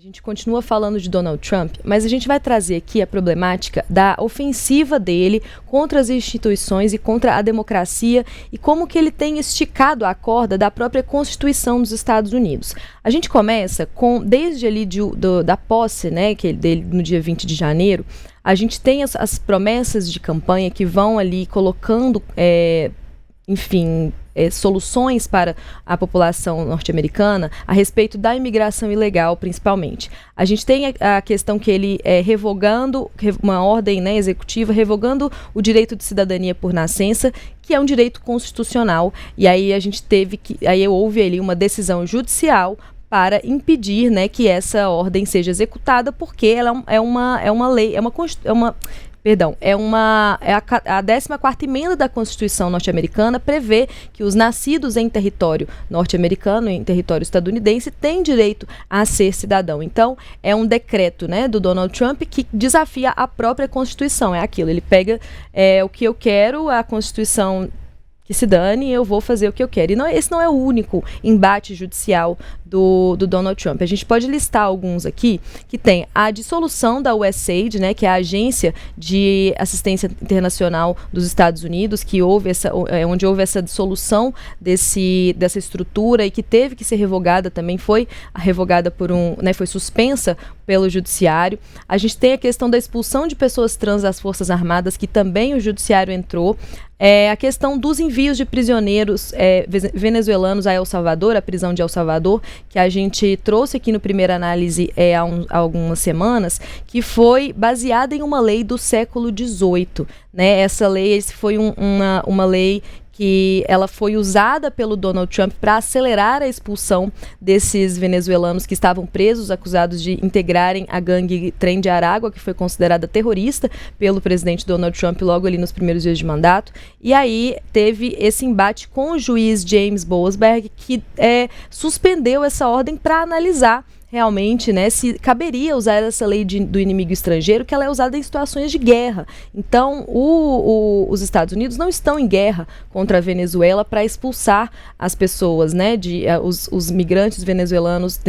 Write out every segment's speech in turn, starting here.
gente continua falando de Donald Trump, mas a gente vai trazer aqui a problemática da ofensiva dele contra as instituições e contra a democracia e como que ele tem esticado a corda da própria Constituição dos Estados Unidos. A gente começa desde ali da posse, né, dele no dia 20 de janeiro, a gente tem as promessas de campanha que vão ali colocando, soluções para a população norte-americana a respeito da imigração ilegal, principalmente. A gente tem a questão que ele revogando uma ordem, né, executiva, revogando o direito de cidadania por nascença, que é um direito constitucional, e aí houve ali uma decisão judicial para impedir, né, que essa ordem seja executada, porque ela é uma lei, a 14ª emenda da Constituição norte-americana prevê que os nascidos em território norte-americano, em território estadunidense, têm direito a ser cidadão. Então, é um decreto, né, do Donald Trump que desafia a própria Constituição. É aquilo, ele pega o que eu quero, a Constituição que se dane, eu vou fazer o que eu quero. E esse não é o único embate judicial do Donald Trump. A gente pode listar alguns aqui, que tem a dissolução da USAID, né, que é a Agência de Assistência Internacional dos Estados Unidos, onde houve essa dissolução dessa estrutura e que teve que ser revogada também, foi revogada foi suspensa pelo judiciário. A gente tem a questão da expulsão de pessoas trans das Forças Armadas, que também o judiciário entrou. A questão dos envios de prisioneiros venezuelanos a El Salvador, a prisão de El Salvador, que a gente trouxe aqui no Primeira Análise há algumas semanas, que foi baseada em uma lei do século XVIII. Né? Essa lei foi uma lei que ela foi usada pelo Donald Trump para acelerar a expulsão desses venezuelanos que estavam presos, acusados de integrarem a gangue Trem de Aragua, que foi considerada terrorista pelo presidente Donald Trump logo ali nos primeiros dias de mandato. E aí teve esse embate com o juiz James Boasberg, que suspendeu essa ordem para analisar realmente, né, se caberia usar essa lei do inimigo estrangeiro, que ela é usada em situações de guerra. Então, os Estados Unidos não estão em guerra contra a Venezuela para expulsar as pessoas, né, os migrantes venezuelanos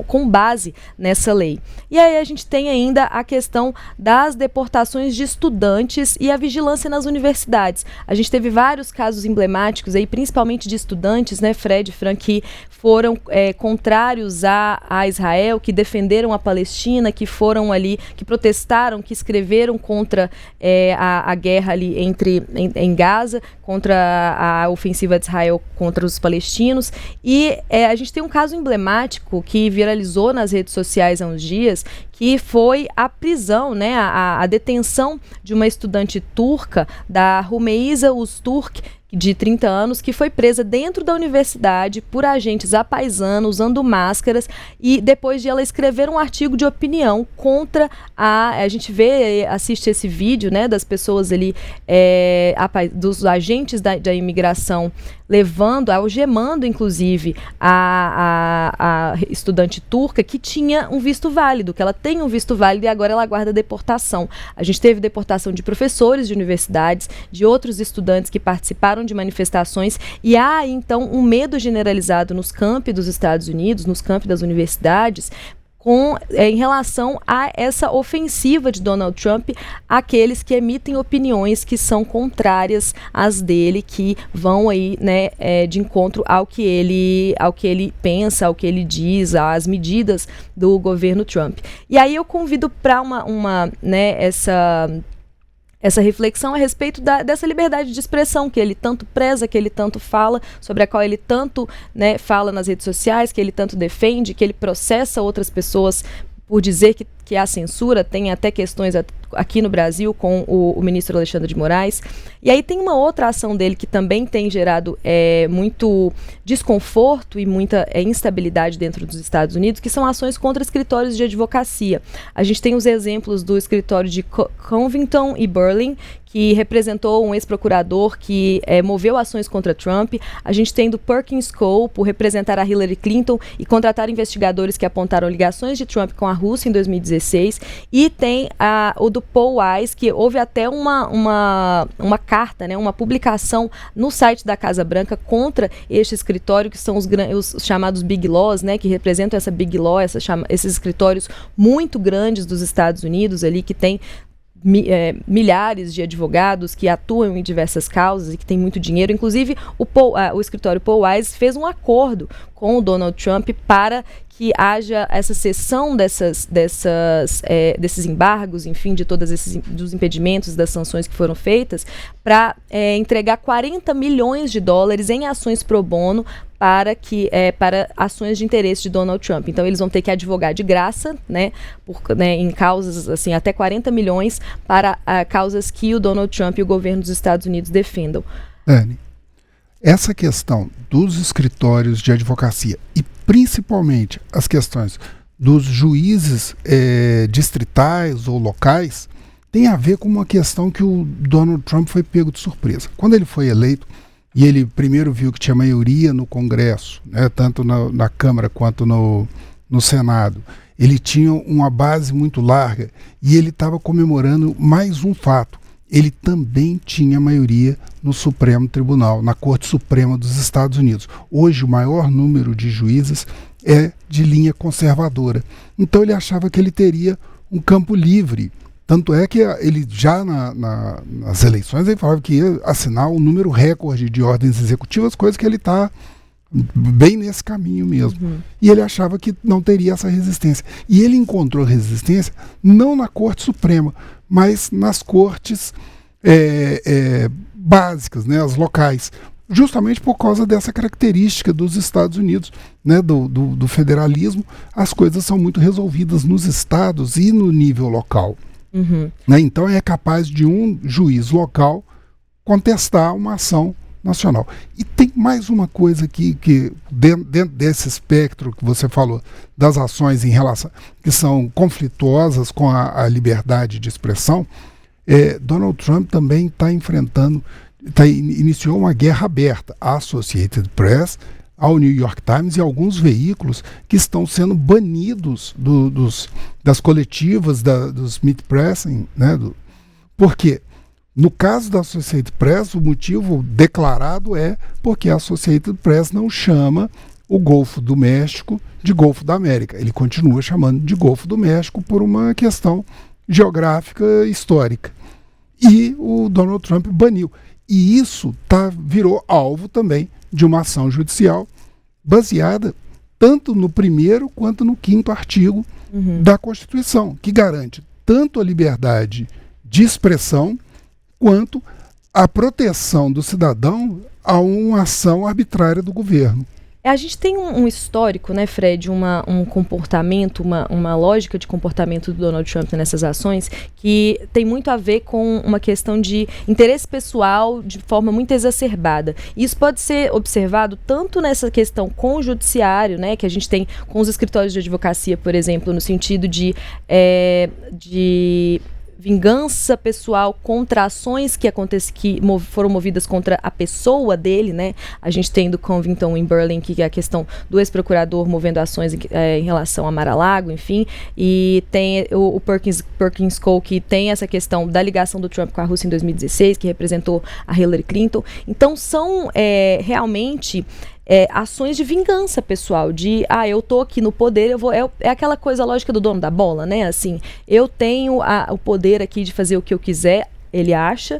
com base nessa lei. E aí a gente tem ainda a questão das deportações de estudantes e a vigilância nas universidades. A gente teve vários casos emblemáticos aí, principalmente de estudantes, né, Fred e Fran, que foram contrários a Israel, que defenderam a Palestina, que foram ali, que protestaram, que escreveram contra a guerra ali em Gaza, contra a ofensiva de Israel contra os palestinos. E a gente tem um caso emblemático que viralizou nas redes sociais há uns dias, que foi a prisão, né, a detenção de uma estudante turca, da Rumeysa Öztürk, de 30 anos, que foi presa dentro da universidade por agentes apaisanos, usando máscaras, e depois de ela escrever um artigo de opinião contra a gente assiste esse vídeo, né, das pessoas ali, dos agentes da imigração, algemando inclusive a estudante turca, que tinha um visto válido, que ela tem um visto válido e agora ela aguarda deportação. A gente teve deportação de professores de universidades, de outros estudantes que participaram de manifestações, e há então um medo generalizado nos campi dos Estados Unidos, nos campi das universidades, em relação a essa ofensiva de Donald Trump àqueles que emitem opiniões que são contrárias às dele, que vão aí, né, de encontro ao que ele pensa, ao que ele diz, às medidas do governo Trump. E aí eu convido para essa reflexão a respeito dessa liberdade de expressão que ele tanto preza, que ele tanto fala, sobre a qual ele tanto, né, fala nas redes sociais, que ele tanto defende, que ele processa outras pessoas por dizer que há censura. Tem até questões aqui no Brasil com o ministro Alexandre de Moraes. E aí tem uma outra ação dele que também tem gerado muito desconforto e muita instabilidade dentro dos Estados Unidos, que são ações contra escritórios de advocacia. A gente tem os exemplos do escritório de Covington e Burling, que representou um ex-procurador que moveu ações contra Trump. A gente tem do Perkins Coie, por representar a Hillary Clinton e contratar investigadores que apontaram ligações de Trump com a Rússia em 2016. 2016, e tem o do Paul Weiss, que houve até uma carta, né, uma publicação no site da Casa Branca contra este escritório, que são os chamados Big Laws, né, que representam essa Big Law, esses escritórios muito grandes dos Estados Unidos ali, que tem milhares de advogados que atuam em diversas causas e que tem muito dinheiro. Inclusive, o escritório Paul Weiss fez um acordo com o Donald Trump para que haja essa cessão desses embargos, enfim, de todos dos impedimentos, das sanções que foram feitas, para entregar 40 milhões de dólares em ações pro bono para ações de interesse de Donald Trump. Então, eles vão ter que advogar de graça, né, em causas, assim, até 40 milhões para causas que o Donald Trump e o governo dos Estados Unidos defendam. Dani, essa questão dos escritórios de advocacia e principalmente as questões dos juízes distritais ou locais tem a ver com uma questão que o Donald Trump foi pego de surpresa. Quando ele foi eleito, e ele primeiro viu que tinha maioria no Congresso, né, tanto na Câmara quanto no Senado, ele tinha uma base muito larga e ele estava comemorando mais um fato. Ele também tinha maioria no Supremo Tribunal, na Corte Suprema dos Estados Unidos. Hoje, o maior número de juízes é de linha conservadora. Então, ele achava que ele teria um campo livre. Tanto é que ele já nas eleições ele falava que ia assinar um número recorde de ordens executivas, coisa que ele está bem nesse caminho mesmo. E ele achava que não teria essa resistência. E ele encontrou resistência não na Corte Suprema, mas nas cortes básicas, né, as locais, justamente por causa dessa característica dos Estados Unidos, né, do federalismo. As coisas são muito resolvidas nos estados e no nível local. Né, então é capaz de um juiz local contestar uma ação nacional. E tem mais uma coisa que dentro desse espectro que você falou, das ações em relação que são conflituosas com a liberdade de expressão, Donald Trump também está enfrentando, iniciou uma guerra aberta à Associated Press, ao New York Times e alguns veículos que estão sendo banidos das coletivas, dos meat pressing, né, por quê? No caso da Associated Press, o motivo declarado é porque a Associated Press não chama o Golfo do México de Golfo da América. Ele continua chamando de Golfo do México por uma questão geográfica histórica. E o Donald Trump baniu. E isso virou alvo também de uma ação judicial baseada tanto no 1º quanto no 5º artigo da Constituição, que garante tanto a liberdade de expressão quanto a proteção do cidadão a uma ação arbitrária do governo. A gente tem um histórico, né, Fred, um comportamento, uma lógica de comportamento do Donald Trump nessas ações que tem muito a ver com uma questão de interesse pessoal de forma muito exacerbada. E isso pode ser observado tanto nessa questão com o judiciário, né, que a gente tem com os escritórios de advocacia, por exemplo, no sentido de vingança pessoal contra ações que foram movidas contra a pessoa dele, né? A gente tem do Covington em Berlin, que é a questão do ex-procurador movendo ações em relação a Mar-a-Lago, enfim, e tem o Perkins Coie, que tem essa questão da ligação do Trump com a Rússia em 2016, que representou a Hillary Clinton. Então, são realmente ações de vingança pessoal, eu tô aqui no poder, é aquela coisa lógica do dono da bola, né, assim, eu tenho o poder aqui de fazer o que eu quiser, ele acha,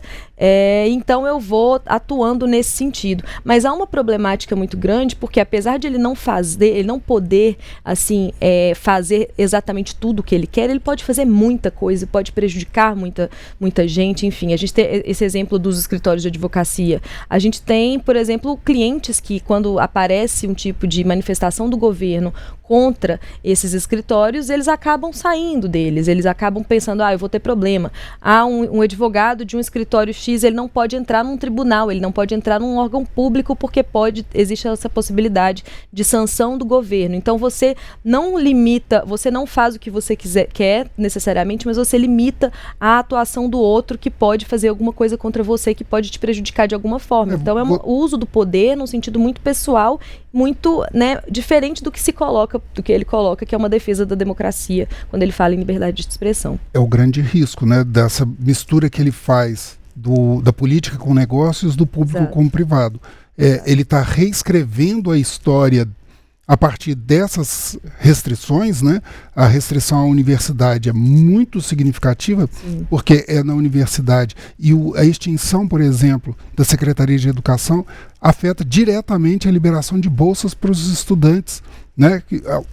então eu vou atuando nesse sentido. Mas há uma problemática muito grande, porque apesar de ele não poder assim, fazer exatamente tudo o que ele quer, ele pode fazer muita coisa, pode prejudicar muita gente, enfim. A gente tem esse exemplo dos escritórios de advocacia. A gente tem, por exemplo, clientes que, quando aparece um tipo de manifestação do governo contra esses escritórios, eles acabam saindo deles, eles acabam pensando, eu vou ter problema. Há um advogado de um escritório X X, ele não pode entrar num tribunal, ele não pode entrar num órgão público, porque existe essa possibilidade de sanção do governo. Então você não limita, você não faz o que você quer necessariamente, mas você limita a atuação do outro que pode fazer alguma coisa contra você, que pode te prejudicar de alguma forma. Então o uso do poder num sentido muito pessoal, muito, né, diferente do que ele coloca, que é uma defesa da democracia, quando ele fala em liberdade de expressão. É o grande risco, né, dessa mistura que ele faz da política com negócios, do público com o privado. Ele está reescrevendo a história a partir dessas restrições, né? A restrição à universidade é muito significativa, porque é na universidade. E a extinção, por exemplo, da Secretaria de Educação afeta diretamente a liberação de bolsas para os estudantes, né?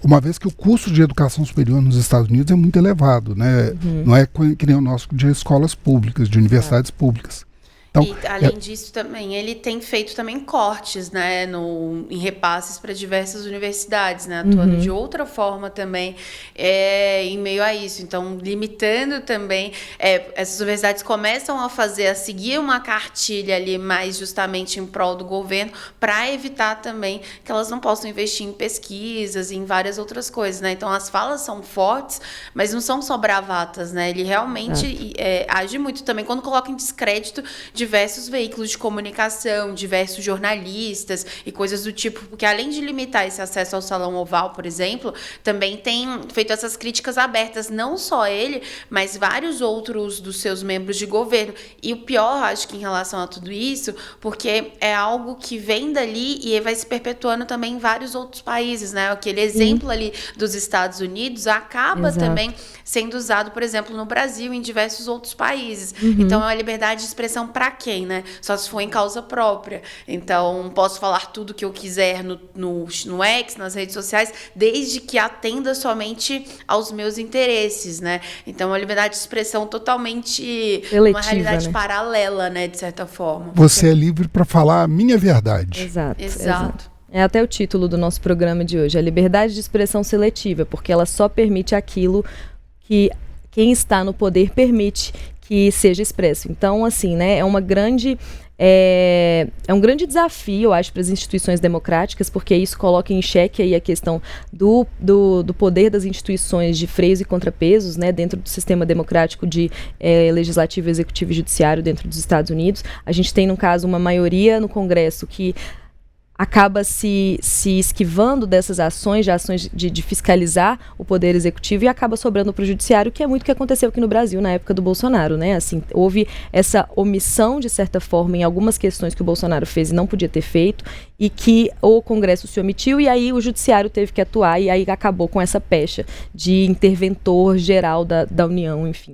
Uma vez que o custo de educação superior nos Estados Unidos é muito elevado, né? Não é que nem o nosso de escolas públicas, de universidades públicas. Então, e, além disso, também, ele tem feito também cortes, né, em repasses para diversas universidades, né, atuando de outra forma também em meio a isso. Então, limitando também, essas universidades começam a seguir uma cartilha ali mais justamente em prol do governo, para evitar também que elas não possam investir em pesquisas e em várias outras coisas, né. Então, as falas são fortes, mas não são só bravatas, né. Ele realmente age muito também quando coloca em descrédito diversos veículos de comunicação, diversos jornalistas e coisas do tipo, porque além de limitar esse acesso ao Salão Oval, por exemplo, também tem feito essas críticas abertas, não só ele, mas vários outros dos seus membros de governo. E o pior, acho que em relação a tudo isso, porque é algo que vem dali e vai se perpetuando também em vários outros países, né? Aquele exemplo ali dos Estados Unidos acaba também sendo usado, por exemplo, no Brasil e em diversos outros países. Então, é uma liberdade de expressão para quem, né? Só se for em causa própria. Então, posso falar tudo que eu quiser no X, nas redes sociais, desde que atenda somente aos meus interesses, né? Então, é uma liberdade de expressão totalmente seletiva, uma realidade né? paralela, né? De certa forma. Você é livre para falar a minha verdade. Exato. É até o título do nosso programa de hoje, a liberdade de expressão seletiva, porque ela só permite aquilo que quem está no poder permite que seja expresso. Então, assim, né, é um grande desafio, eu acho, para as instituições democráticas, porque isso coloca em xeque aí a questão do poder das instituições de freios e contrapesos, né, dentro do sistema democrático de legislativo, executivo e judiciário dentro dos Estados Unidos. A gente tem, no caso, uma maioria no Congresso que acaba se esquivando dessas ações de fiscalizar o poder executivo e acaba sobrando para o judiciário, que é muito o que aconteceu aqui no Brasil na época do Bolsonaro, né? Assim, houve essa omissão, de certa forma, em algumas questões que o Bolsonaro fez e não podia ter feito, e que o Congresso se omitiu, e aí o judiciário teve que atuar, e aí acabou com essa pecha de interventor geral da União, enfim.